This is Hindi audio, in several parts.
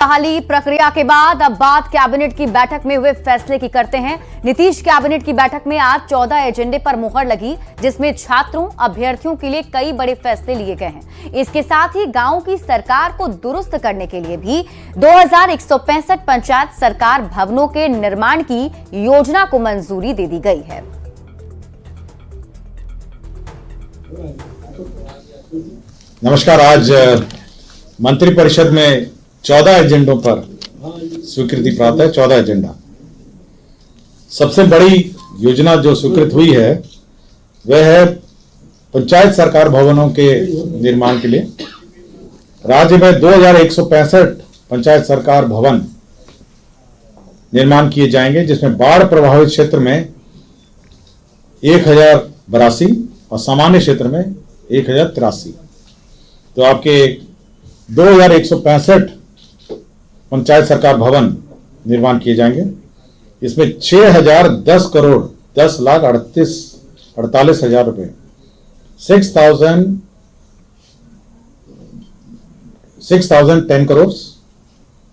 बहाली प्रक्रिया के बाद अब बात कैबिनेट की बैठक में हुए फैसले की करते हैं। नीतीश कैबिनेट की बैठक में आज 14 एजेंडे पर मुहर लगी, जिसमें छात्रों अभ्यर्थियों के लिए कई बड़े फैसले लिए गए हैं। इसके साथ ही गांव की सरकार को दुरुस्त करने के लिए भी 2165 पंचायत सरकार भवनों के निर्माण की योजना को मंजूरी दे दी गई है। नमस्कार। आज मंत्रिपरिषद में 14 एजेंडों पर स्वीकृति प्राप्त है। 14 एजेंडा। सबसे बड़ी योजना जो स्वीकृत हुई है वह है पंचायत सरकार भवनों के निर्माण के लिए। राज्य में 2165 पंचायत सरकार भवन निर्माण किए जाएंगे, जिसमें बाढ़ प्रभावित क्षेत्र में 1082 और सामान्य क्षेत्र में 1083। तो आपके 2165 पंचायत सरकार भवन निर्माण किए जाएंगे। इसमें 6010 करोड़ 10,48,000 रुपए 6,010 करोड़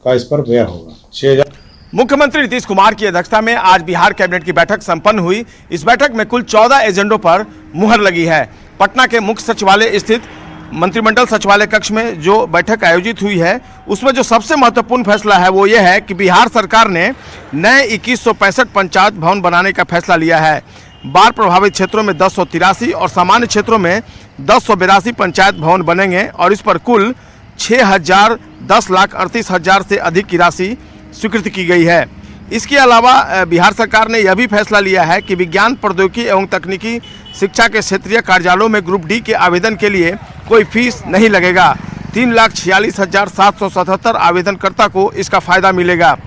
का इस पर व्यय होगा। 6000। मुख्यमंत्री नीतीश कुमार की अध्यक्षता में आज बिहार कैबिनेट की बैठक संपन्न हुई। इस बैठक में कुल 14 एजेंडों पर मुहर लगी है। पटना के मुख्य सचिवालय स्थित मंत्रिमंडल सचिवालय कक्ष में जो बैठक आयोजित हुई है, उसमें जो सबसे महत्वपूर्ण फैसला है वो ये है कि बिहार सरकार ने नए 2165 पंचायत भवन बनाने का फैसला लिया है। बाढ़ प्रभावित क्षेत्रों में 1083 और सामान्य क्षेत्रों में 1082 पंचायत भवन बनेंगे और इस पर कुल 10,38,000 से अधिक की राशि स्वीकृत की गई है। इसके अलावा बिहार सरकार ने यह भी फैसला लिया है कि विज्ञान प्रौद्योगिकी एवं तकनीकी शिक्षा के क्षेत्रीय कार्यालयों में ग्रुप डी के आवेदन के लिए कोई फीस नहीं लगेगा। 3,46,777 आवेदनकर्ता को इसका फायदा मिलेगा।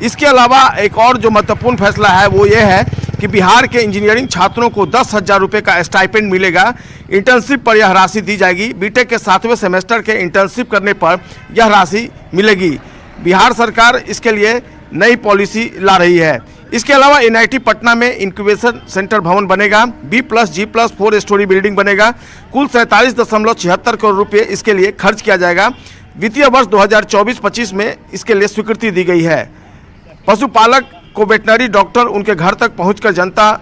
इसके अलावा एक और जो महत्वपूर्ण फैसला है वो ये है कि बिहार के इंजीनियरिंग छात्रों को 10,000 रुपये का स्टाइपेंड मिलेगा। इंटर्नशिप पर यह राशि दी जाएगी। बीटेक के 7वें सेमेस्टर के इंटर्नशिप करने पर यह राशि मिलेगी। बिहार सरकार इसके लिए नई पॉलिसी ला रही है। इसके अलावा एनआईटी पटना में इंक्यूबेशन सेंटर भवन बनेगा। B+G+4 स्टोरी बिल्डिंग बनेगा। कुल 47.76 करोड़ रुपए इसके लिए खर्च किया जाएगा। वित्तीय वर्ष 2024-25 में इसके लिए स्वीकृति दी गई है। पशुपालक को वेटनरी डॉक्टर उनके घर तक पहुंचकर जनता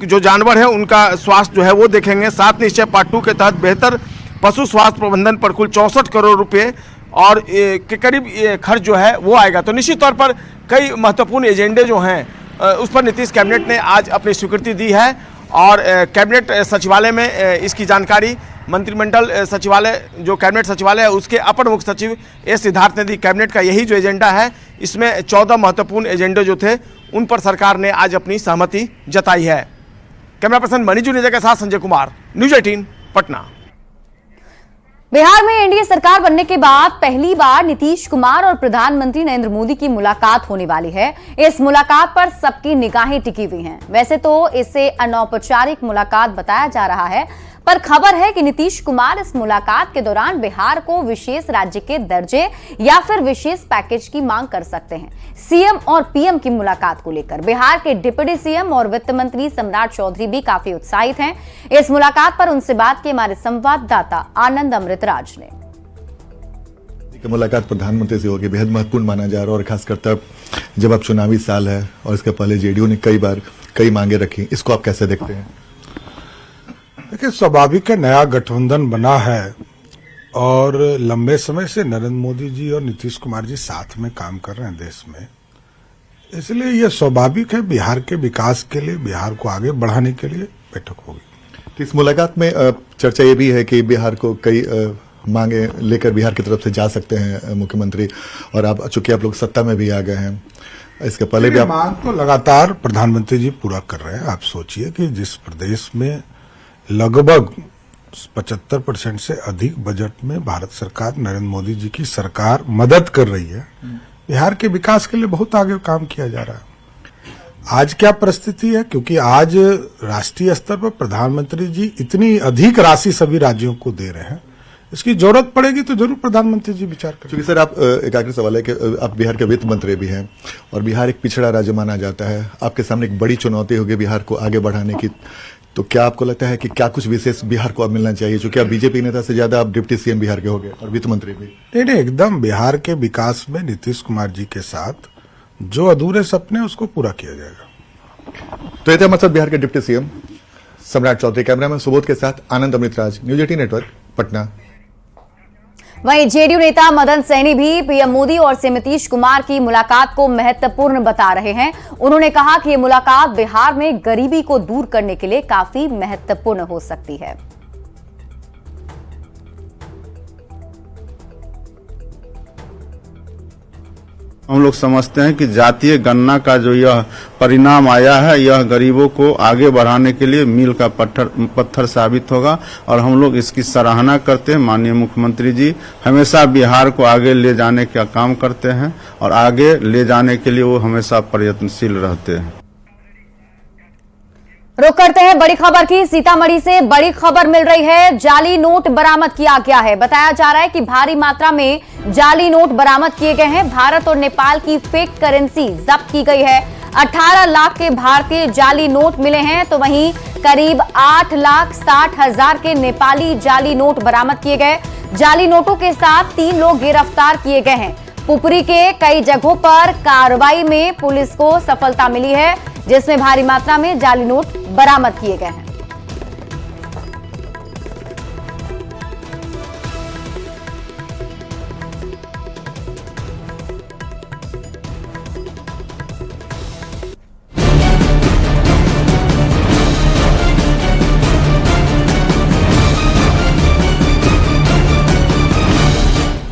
जो जानवर है उनका स्वास्थ्य जो है वो देखेंगे। 7 निश्चय पार्ट 2 के तहत बेहतर पशु स्वास्थ्य प्रबंधन पर कुल 64 करोड़ रुपए और के करीब ये खर्च जो है वो आएगा। तो निश्चित तौर पर कई महत्वपूर्ण एजेंडे जो हैं उस पर नीतीश कैबिनेट ने आज अपनी स्वीकृति दी है और कैबिनेट सचिवालय में इसकी जानकारी मंत्रिमंडल सचिवालय जो कैबिनेट सचिवालय है उसके अपर मुख्य सचिव एस सिद्धार्थ ने दी। कैबिनेट का यही जो एजेंडा है, इसमें 14 महत्वपूर्ण एजेंडे जो थे उन पर सरकार ने आज अपनी सहमति जताई है। कैमरा पर्सन मनीजू नेजा के साथ संजय कुमार, न्यूज़ 18 पटना। बिहार में एनडीए सरकार बनने के बाद पहली बार नीतीश कुमार और प्रधानमंत्री नरेंद्र मोदी की मुलाकात होने वाली है। इस मुलाकात पर सबकी निगाहें टिकी हुई हैं। वैसे तो इसे अनौपचारिक मुलाकात बताया जा रहा है, पर खबर है कि नीतीश कुमार इस मुलाकात के दौरान बिहार को विशेष राज्य के दर्जे या फिर विशेष पैकेज की मांग कर सकते हैं। सीएम और पीएम की मुलाकात को लेकर बिहार के डिप्टी सीएम और वित्त मंत्री सम्राट चौधरी भी काफी उत्साहित हैं। इस मुलाकात पर उनसे बात की हमारे संवाददाता आनंद अमृतराज ने। मुलाकात प्रधानमंत्री से होगी, बेहद महत्वपूर्ण माना जा रहा है और खासकर तब जब अब चुनावी साल है और इसके पहले जेडीयू ने कई मांगे रखी। इसको आप कैसे देखते हैं? देखिए, स्वाभाविक है, नया गठबंधन बना है और लंबे समय से नरेंद्र मोदी जी और नीतीश कुमार जी साथ में काम कर रहे हैं देश में, इसलिए यह स्वाभाविक है बिहार के विकास के लिए, बिहार को आगे बढ़ाने के लिए बैठक होगी। तो इस मुलाकात में चर्चा ये भी है कि बिहार को कई मांगे लेकर बिहार की तरफ से जा सकते हैं मुख्यमंत्री, और आप चूंकि आप लोग सत्ता में भी आ गए हैं, इसके पहले भी मांग तो लगातार प्रधानमंत्री जी पूरा कर रहे हैं। आप सोचिए कि जिस प्रदेश में लगभग 75% से अधिक बजट में भारत सरकार, नरेंद्र मोदी जी की सरकार मदद कर रही है, बिहार के विकास के लिए बहुत आगे काम किया जा रहा है। आज क्या परिस्थिति है, क्योंकि आज राष्ट्रीय स्तर पर प्रधानमंत्री जी इतनी अधिक राशि सभी राज्यों को दे रहे हैं, इसकी जरूरत पड़ेगी तो जरूर प्रधानमंत्री जी विचार करेंगे। क्योंकि सर आप एक आखिरी सवाल है कि आप बिहार के वित्त मंत्री भी हैं और बिहार एक पिछड़ा राज्य माना जाता है। आपके सामने एक बड़ी चुनौती होगी बिहार को आगे बढ़ाने की। तो क्या आपको लगता है कि क्या कुछ विशेष बिहार को अब मिलना चाहिए, क्योंकि अब बीजेपी नेता से ज्यादा आप डिप्टी सीएम बिहार के हो गए और वित्त मंत्री भी? नहीं, एकदम बिहार के विकास में नीतीश कुमार जी के साथ जो अधूरे सपने उसको पूरा किया जाएगा। तो ये थे हमारे साथ बिहार के डिप्टी सीएम सम्राट चौधरी। कैमरामैन सुबोध के साथ आनंद अमृतराज, न्यूज 18 नेटवर्क, पटना। वहीं जेडीयू नेता मदन सहनी भी पीएम मोदी और सीएम नीतीश कुमार की मुलाकात को महत्वपूर्ण बता रहे हैं। उन्होंने कहा कि ये मुलाकात बिहार में गरीबी को दूर करने के लिए काफी महत्वपूर्ण हो सकती है। हम लोग समझते हैं कि जातीय गणना का जो यह परिणाम आया है, यह गरीबों को आगे बढ़ाने के लिए मील का पत्थर साबित होगा और हम लोग इसकी सराहना करते हैं। माननीय मुख्यमंत्री जी हमेशा बिहार को आगे ले जाने का काम करते हैं और आगे ले जाने के लिए वो हमेशा प्रयत्नशील रहते हैं। रुक करते हैं बड़ी खबर की। सीतामढ़ी से बड़ी खबर मिल रही है, जाली नोट बरामद किया गया है। बताया जा रहा है कि भारी मात्रा में जाली नोट बरामद किए गए हैं। भारत और नेपाल की फेक करेंसी जब्त की गई है। 18 लाख के भारतीय जाली नोट मिले हैं, तो वहीं करीब 8,60,000 के नेपाली जाली नोट बरामद किए गए। जाली नोटों के साथ 3 लोग गिरफ्तार किए गए हैं। पुपरी के कई जगहों पर कार्रवाई में पुलिस को सफलता मिली है, जिसमें भारी मात्रा में जाली नोट बरामद किए गए हैं।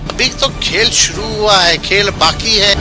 अभी तो खेल शुरू हुआ है, खेल बाकी है।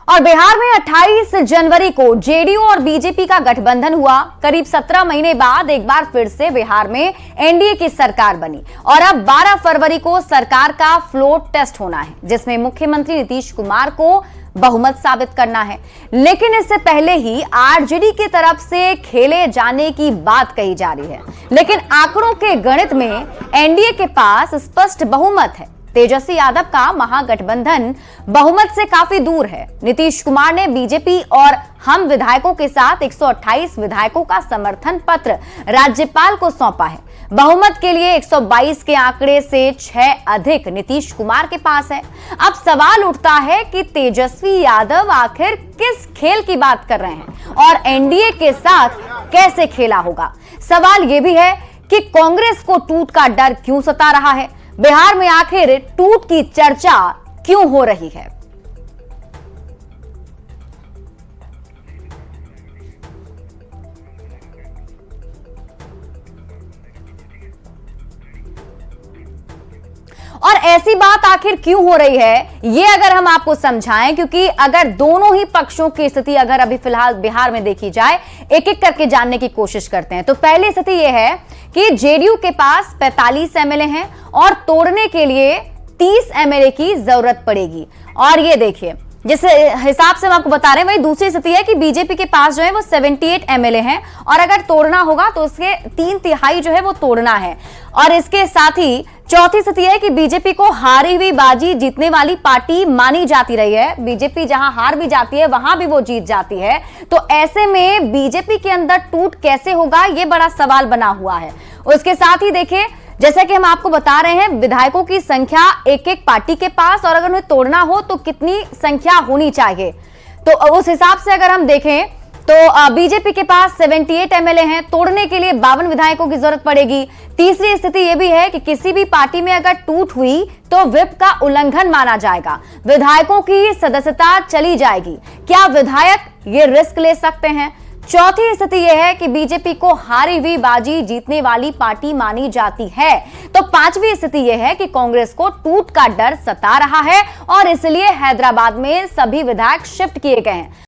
और बिहार में 28 जनवरी को जेडीयू और बीजेपी का गठबंधन हुआ। करीब 17 महीने बाद एक बार फिर से बिहार में एनडीए की सरकार बनी और अब 12 फरवरी को सरकार का फ्लोर टेस्ट होना है, जिसमें मुख्यमंत्री नीतीश कुमार को बहुमत साबित करना है। लेकिन इससे पहले ही आरजेडी की तरफ से खेले जाने की बात कही जा रही है। लेकिन आंकड़ों के गणित में एनडीए के पास स्पष्ट बहुमत है। तेजस्वी यादव का महागठबंधन बहुमत से काफी दूर है। नीतीश कुमार ने बीजेपी और हम विधायकों के साथ 128 विधायकों का समर्थन पत्र राज्यपाल को सौंपा है। बहुमत के लिए 122 के आंकड़े से 6 अधिक नीतीश कुमार के पास है। अब सवाल उठता है कि तेजस्वी यादव आखिर किस खेल की बात कर रहे हैं और एनडीए के साथ कैसे खेला होगा। सवाल यह भी है कि कांग्रेस को टूट का डर क्यों सता रहा है। बिहार में आखिर टूट की चर्चा क्यों हो रही है। और ऐसी बात आखिर क्यों हो रही है, ये अगर हम आपको समझाएं, क्योंकि अगर दोनों ही पक्षों की स्थिति अगर अभी फिलहाल बिहार में देखी जाए, एक एक करके जानने की कोशिश करते हैं। तो पहली स्थिति यह है कि जेडीयू के पास 45 एमएलए हैं और तोड़ने के लिए 30 एमएलए की जरूरत पड़ेगी। और ये देखिए, जिस हिसाब से हम आपको बता रहे हैं, वही दूसरी स्थिति है कि बीजेपी के पास जो है वो 78 एमएलए हैं और अगर तोड़ना होगा तो उसके 3/3 जो है वो तोड़ना है। और इसके साथ ही चौथी स्थिति है कि बीजेपी को हारी हुई बाजी जीतने वाली पार्टी मानी जाती रही है। बीजेपी जहां हार भी जाती है वहां भी वो जीत जाती है। तो ऐसे में बीजेपी के अंदर टूट कैसे होगा, ये बड़ा सवाल बना हुआ है। उसके साथ ही देखिए, जैसा कि हम आपको बता रहे हैं, विधायकों की संख्या एक एक पार्टी के पास, और अगर उन्हें तोड़ना हो तो कितनी संख्या होनी चाहिए। तो उस हिसाब से अगर हम देखें तो बीजेपी के पास 78 एमएलए हैं, तोड़ने के लिए 52 विधायकों की जरूरत पड़ेगी। तीसरी स्थिति यह भी है कि किसी भी पार्टी में अगर टूट हुई तो व्हिप का उल्लंघन माना जाएगा, विधायकों की सदस्यता चली जाएगी। क्या विधायक ये रिस्क ले सकते हैं? चौथी स्थिति यह है कि बीजेपी को हारी हुई बाजी जीतने वाली पार्टी मानी जाती है। तो पांचवी स्थिति यह है कि कांग्रेस को टूट का डर सता रहा है और इसलिए हैदराबाद में सभी विधायक शिफ्ट किए गए हैं।